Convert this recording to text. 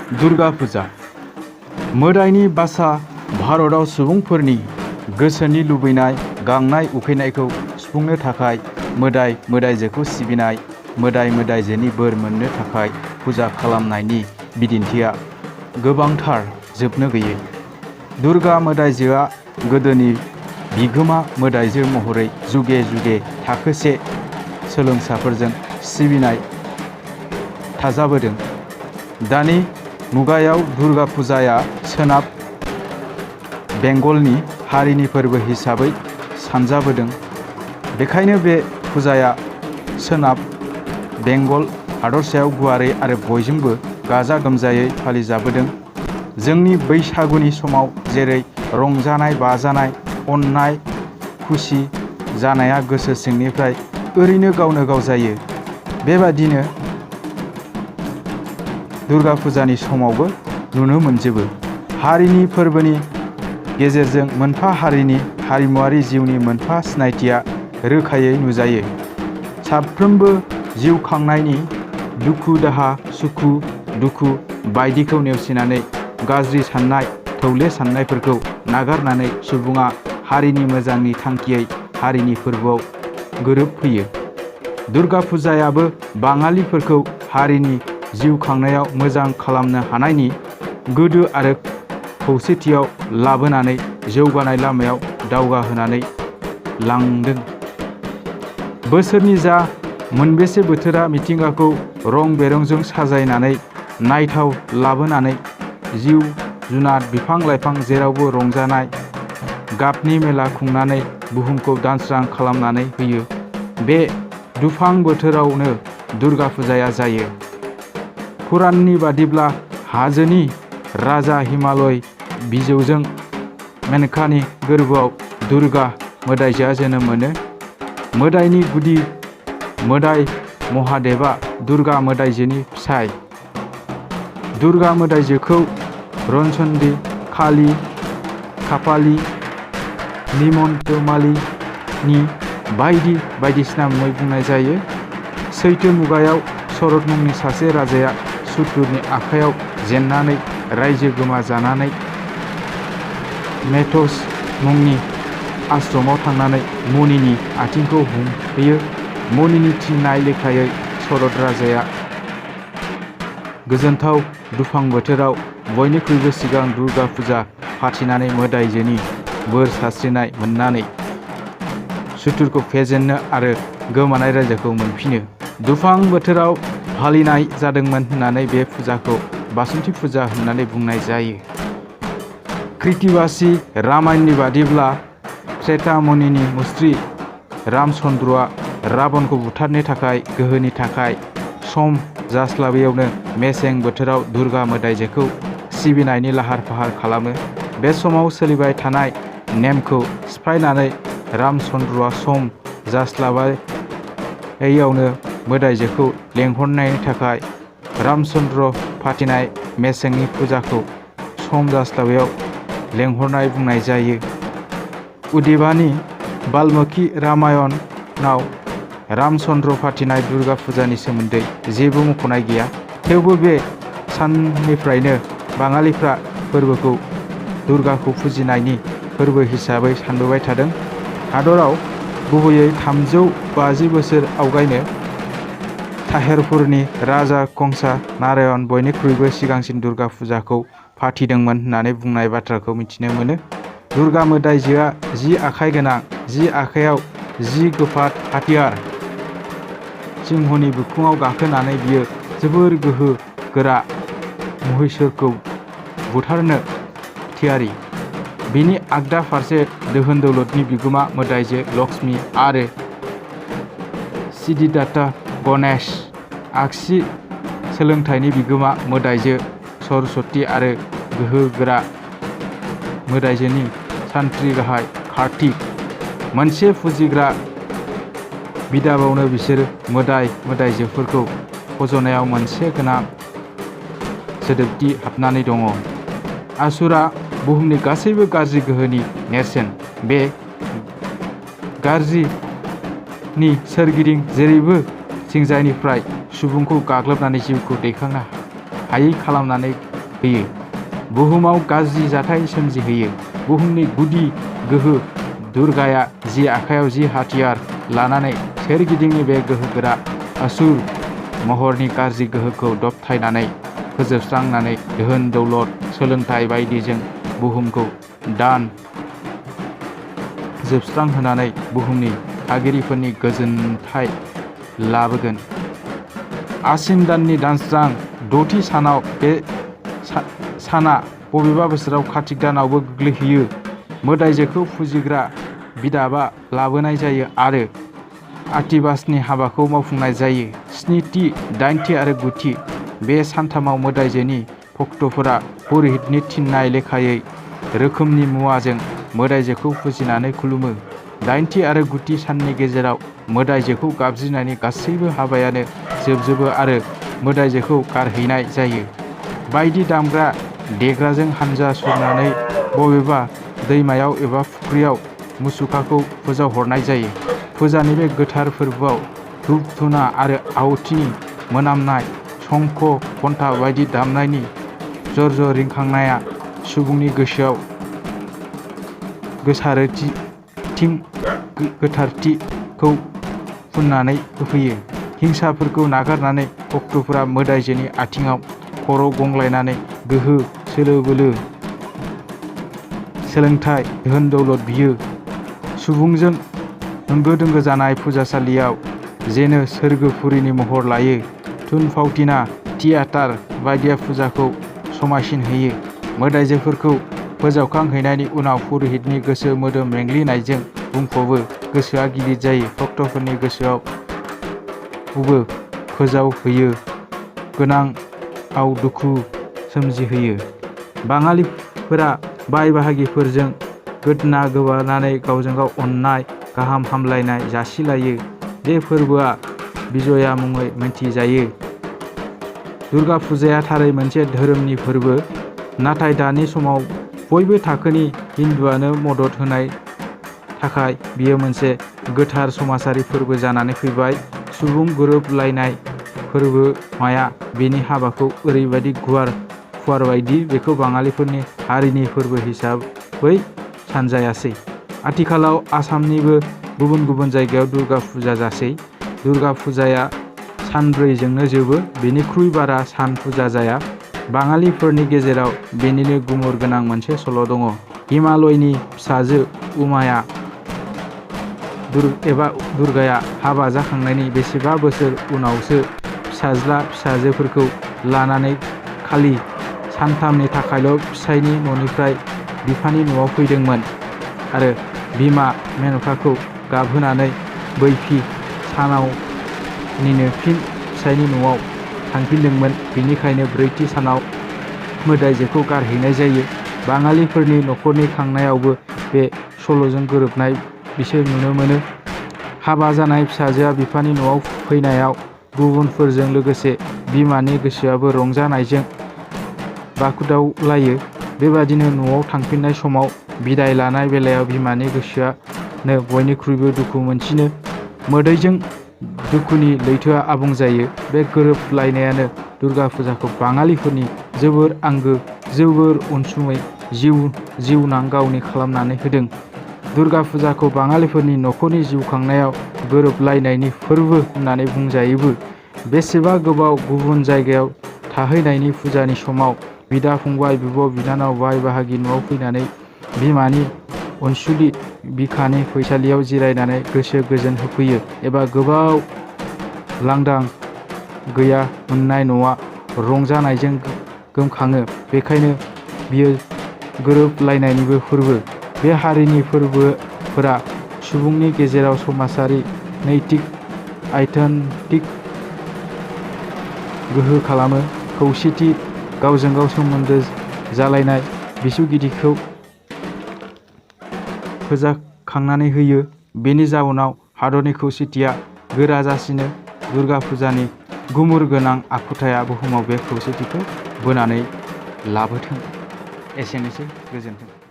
दुर्गा फुजा मोदायनि बासा भारताव सुबुंफोरनि गोसोनि लुबैनाय गांनाय उखैनायखौ सुफुंनो थाखाय मोदाय मोदायजोखौ सिबिनाय मोदाय मोदायजोनि बोर मोननो थाखाय फुजा खालामनायनि बिदिन्थिया गोबांथार जोबनो गैयै। दुर्गा मोदायजोआ गोदोनि बिगोमा मोदायजो महरै जुगे जुगे थाखोसे सोलोंसाफोरजों सिबिनाय थाजाबोदों। दानि मुगायाव दुर्गा फुजाया सोनाब बेंगलनि हारिनि फोरबो हिसाबै सानजाबोदों। बेखायनो बे फुजाया सोनाब बेंगल हादरसायाव गुवारै आरो बयजोंबो गाजा गोमजायै फालिजाबोदों। जोंनि बैसागुनि समाव जेरै रंजानाय बाजानाय अननाय खुसि जानाया गोसो सिंनिफ्राय ओरैनो गावनो गाव जायो, बेबादिनो दुर्गा फुजानि समावबो नुनो मोनजोबो। हारिनि फोरबोनि गेजेरजों मोनफा हारिनि हारिमुवारि जिउनि मोनफा सिनायथिया रोखायै नुजायो। साफ्रोमबो जिउ खांनायनि दुखु दाहा सुखु दुखु बायदिखौ नेवसिनानै गाज्रि साननाय थौले साननायफोरखौ नागारनानै सुबुङा हारिनि मोजांनि थांखियै हारिनि फोरबोआव गोरोबफैयो। दुर्गा फुजायाबो बाङालिफोरखौ हारिनि जिउ खांनायाव मोजां खालामनो हानायनि गोदो आरो खौसेथियाव लाबोनानै जौगानाय लामायाव दावगाहोनानै लांदों। बोसोरनि जा मोनबेसे बोथोरा मिथिंगाखौ रं बेरंजों साजायनानै नायथाव लाबोनानै जिउ जुनार बिफां लाइफां जेरावबो रंजानाय गाबनि मेला खुंनानै बुहुमखौ दानस्रां खालामनानै होयो। बे दुफां बोथोरावनो दुर्गा फुजाया जायो। पुराणनि बादिब्ला हाजोनि राजा हिमालय बिजौजों मेनकानि गोरबोआव दुर्गा मोदायजोआ जोनोम मोनो। मोदायनि गुदि मोदाय महादेबा दुर्गा मोदायजोनि फिसाय। दुर्गा मोदायजोखौ रनसुन्द्रि काली कापालि निमन्त्रमालिनी बायदिसिना मुङै बुंनाय जायो। सैथो मुगायाव शरद मुंनि सासे राजाया सुथुरनि आखायाव जेननानै रायजो गोमाजानानै मेथस मुंनि आश्रमाव थांनानै मुनिनि आथिंखौ हमहैयो। मुनिनि थिननाय लेखायै शरद राजाया गोजोनथाव दुफां बोथोराव बयनिख्रुइबो सिगां दुर्गा फुजा फाथिनानै मोदायजोनि बोर सारस्रिनाय मोननानै सुथुरखौ फेजेननो आरो गोमानाय रायजोखौ मोनफिनो दुफां बोथोराव फालिनाय जादोंमोन होननानै बे फुजाखौ बासन्ति फुजा होननानै बुंनाय जायो। कृतिबासी रामायणनि बादिब्ला त्रेता मुनिनि मुस्रि रामचन्द्रआ राबनखौ बुथारनो थाखाय गोहोनि थाखाय सम जास्लाबैयावनो मेसें बोथोराव दुर्गा मोदायजोखौ सिबिनायनि लाहार फाहार खालामो। बे समाव सोलिबाय थानाय नेमखौ सिफायनानै रामचन्द्रआ सम जास्लाबैयावनो मोदायजोखौ लेंहरनायनि थाखाय रामचन्द्र फाथिनाय मेसेंनि फुजाखौ सम जास्लाबैयाव लेंहरनाय बुंनाय जायो। उदेबानि बाल्मीकि रामायणाव रामचन्द्र फाथिनाय दुर्गा फुजानि सोमोन्दै जेबो मख'नाय गैया। थेवबो बे साननिफ्रायनो बाङालिफ्रा फोरबोखौ दुर्गाखौ फुजिनायनि फोरबो हिसाबै सानबोबाय थादों। हादराव गुबैयै 350 बोसोर आवगायनो ताहेरपुरनि राजा कंसा नारायण बयनिख्रुइबो सिगांसिन दुर्गा फुजाखौ फाथिदोंमोन होननानै बुंनाय बाथ्राखौ मिथिनो मोनो। दुर्गा मोदायजोआ 10 आखाइ गोनां, 10 आखाइयाव 10 गोफार हाथियार। सिंहनि बिखुङाव गाखोनानै बियो जोबोर गोहो गोरा महिषोरखौ बुथारनो थियारि। बिनि आगदा फारसे दोहोन दौलतनि बिगोमा मोदायजो लक्ष्मी आरो सिद्धिदाता गणेश, आगसि सोलोंथाइनि बिगोमा मोदायजो सरस्वती आरो गोहो गोरा मोदायजोनि सान्थ्रि गाहाय कार्तिक। मोनसे फुजिग्रा बिदाबावनो बिसोर मोदाय मोदायजोफोरखौ फज'नायाव मोनसे गोनां सोदोबथि हाबनानै दङ। आसुरा बुहुमनि गासैबो गाज्रि गोहोनि नेरसोन। बे गाज्रिनि सोरगिदिं जेरैबो थिंजायनिफ्राय सुबुंखौ गाग्लोबनानै जिउखौ दैखांनो हायै खालामनानै होयो। बुहुमाव गाज्रि जाथाय सोमजिहोयो। बुहुमनि गुदि गोहो दुर्गाया जि आखायाव जि हाथियार लानानै सोरगिदिंनि बे गोहोगोरा असुर महरनि गाज्रि गोहोखौ दबथायनानै फोजोबस्रांनानै धोन दौलत सोलोंथाइ बायदिजों बुहुमखौ दान जोबस्रांहोनानै बुहुमनि थागिरिफोरनि गोजोनथाय लाबोगोन। आसिन दाननि दानस्रां द'थि सानाव बे साना बबेबा बोसोराव कार्तिक दानावबो गोग्लैहैयो। मोदायजोखौ फुजिग्रा बिदाबा लाबोनाय जायो आरो आथिबासनि हाबाखौ मावफुंनाय जायो। स्निथि, दाइनथि आरो गुथि बे सानथामाव मोदायजोनि भक्तफोरा पुरहितनि थिननाय लेखायै रोखोमनि मुवाजों मोदायजोखौ फुजिनानै खुलुमो। दाइनथि आरो गुथि साननि गेजेराव मोदायजोखौ गाबज्रिनायनि गासैबो हाबायानो जोबजोबो आरो मोदायजोखौ गारहैनाय जायो। बायदि दामग्रा देग्राजों हानजा सुरनानै बबेबा दैमायाव एबा फुख्रियाव मुसुखाखौ फोजावहरनाय जायो। फुजानि बे गोथार फोरबोआव धुप धुना आरो आहुतिनि मोनामनाय शंख घन्टा बायदि दामनायनि जर्ज रिंखांनाया सुबुंनि गोसोआव गोथारथिखौ फुननानै होफैयो। हिंसाफोरखौ नागारनानै भक्तफोरा मोदायजोनि आथिङाव खर' गंग्लायनानै गोहो सोलो बोलो सोलोंथाइ धोन दौलत बियो। सुबुंजों होंगो दोंगो जानाय फुजासालियाव जेनो सोरगोफुरिनि महर लायो। थुनफावथिना थियेटार बायदिया फुजाखौ समायसिन होयो। मोदायजोफोरखौ फोजावखांहैनायनि उनाव पुरहितनि गोसो मोदोम मेंग्लिनायजों बुंफबो। गोसोआ गिलिर जायो। भक्तफोरनि गोसोआवबो फोजावहैयो गोनांआव दुखु सोमजिहोयो। बाङालिफोरा बाय बाहागिफोरजों गोदना गोबानानै गावजों गाव अननाय गाहाम हामलायनाय जासिलायो। बे फोरबोआ बिजया मुङै मिथिजायो। दुर्गा फुजाया थारै मोनसे धोरोमनि फोरबो, नाथाय दानि समाव बयबो थाखोनि हिन्दुआनो मदद होनाय थाखाय बियो मोनसे गोथार समाजारि फोरबो जानानै फैबाय। सुबुं गोरोबलायनाय फोरबोमाया बेनि हाबाखौ ओरैबायदि गुवार बायदि बेखौ बाङालिफोरनि हारिनि फोरबो हिसाबै सानजायासै। आथिखालाव आसामनिबो गुबुन गुबुन जायगायाव दुर्गा फुजा जासै। दुर्गा फुजाया सानब्रैजोंनो जोबो। बेनिख्रुइ बारा सान फुजा जाया। बाङालिफोरनि गेजेराव बेनिनो गुमुर गोनां मोनसे सल' दङ। हिमालयनि फिसाजो उमाया दुर्गाया हाबा जाखांनायनि बेसेबा बोसोर उनावसो फिसाज्ला फिसाजोफोरखौ लानानै खालि सानथामनि थाखायल' फिसायनि न'निफ्राय बिफानि न'आव फैदोंमोन आरो बिमा मेनकाखौ गाबहोनानै बैफि सानावनिनो फिन फिसायनि न'आव थांफिनदोंमोन। बेनिखायनो ब्रैथि सानाव मोदायजोखौ गारहैनाय जायो। बाङालिफोरनि न'खरनि खांनायावबो बे सल'जों गोरोबनाय बिसोर नुनो मोनो। हाबा जानाय फिसाजोआ बिफानि न'आव फैनायाव गुबुनफोरजों लोगोसे बिमानि गोसोआबो रंजानायजों बाखुदावलायो। बेबादिनो न'आव थांफिननाय समाव बिदाय लानाय बेलायाव बिमानि गोसोआनो बयनिख्रुइबो दुखु मोनसिनो। मोदैजों दुखुनि लैथोआ आबुं जायो। बे गोरोबलायनायानो दुर्गा फुजाखौ बाङालिफोरनि जोबोर आंगो जोबोर अनसुमै जिउनां गावनि खालामनानै होदों। दुर्गा फुजाखौ बाङालिफोरनि नखरनि जिउ खांनायाव गोरोबलायनायनि फोरबो होननानै बुंजायोबो। बेसेबा गोबाव गुबुन जायगायाव थाहैनायनि फुजानि समाव बिदा फंबाय बिब' बिनानाव बाय बाहागि न'आव फैनानै बिमानि अनसुलि बिखानि फैसालियाव जिरायनानै गोसो गोजोन होफैयो एबा गोबाव लांदां गैया मोननाय न'आ रंजानायजों गोमखाङो। बेखायनो बियो गोरोबलायनायनिबो फोरबो। बे हारिनि फोरबोफोरा सुबुंनि गेजेराव समाजारि नैतिक आध्यात्मिक गोहो खालामो। खौसेथि गावजों गाव सोमोन्दो जालायनाय बिसुगिदिखौ फोजाखांनानै होयो। बेनि जाउनाव हादरनि खौसेथिया गोरा जासिनो। दुर्गा फुजानि गुमुर गोनां आखुथाया बुहुमाव बे खौसेथिखौ बोनानै लाबोथों। एसेनोसै, गोजोन्थों।